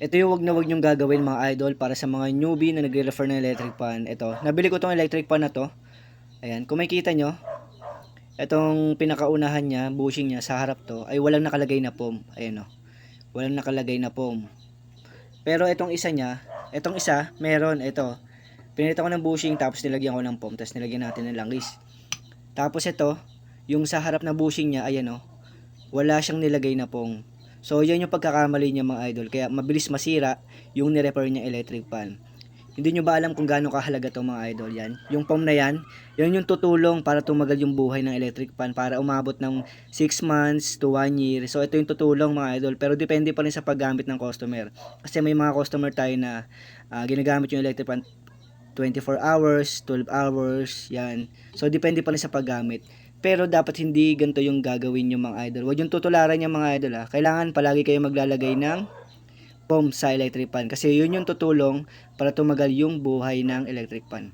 Ito yung wag na wag nyong gagawin mga idol para sa mga newbie na nagre-refer ng electric fan. Ito, nabili ko tong electric fan na to. Ayan, kung makikita nyo, itong pinakaunahan niya, bushing niya sa harap to, ay walang nakalagay na foam. Ayan o, walang nakalagay na foam. Pero itong isa niya, itong isa, meron, ito. Pinilitan ko ng bushing, tapos nilagyan ko ng foam, tapos nilagyan natin ng langis. Tapos ito, yung sa harap na bushing niya, ayan o, wala siyang nilagay na foam. So, yan yung pagkakamali niya mga idol. Kaya mabilis masira yung ni-repair niya electric fan. Hindi nyo ba alam kung gaano kahalaga to mga idol yan? Yung foam na yan, yan yung tutulong para tumagal yung buhay ng electric fan para umabot ng 6 months to 1 year. So, ito yung tutulong mga idol. Pero depende pa rin sa paggamit ng customer. Kasi may mga customer tayo na ginagamit yung electric fan 24 hours, 12 hours, yan. So, depende pa rin sa paggamit. Pero dapat hindi ganito yung gagawin yung mga idol. Huwag yung tutularan yung mga idol ha. Kailangan palagi kayo maglalagay ng foam sa electric fan. Kasi yun yung tutulong para tumagal yung buhay ng electric fan.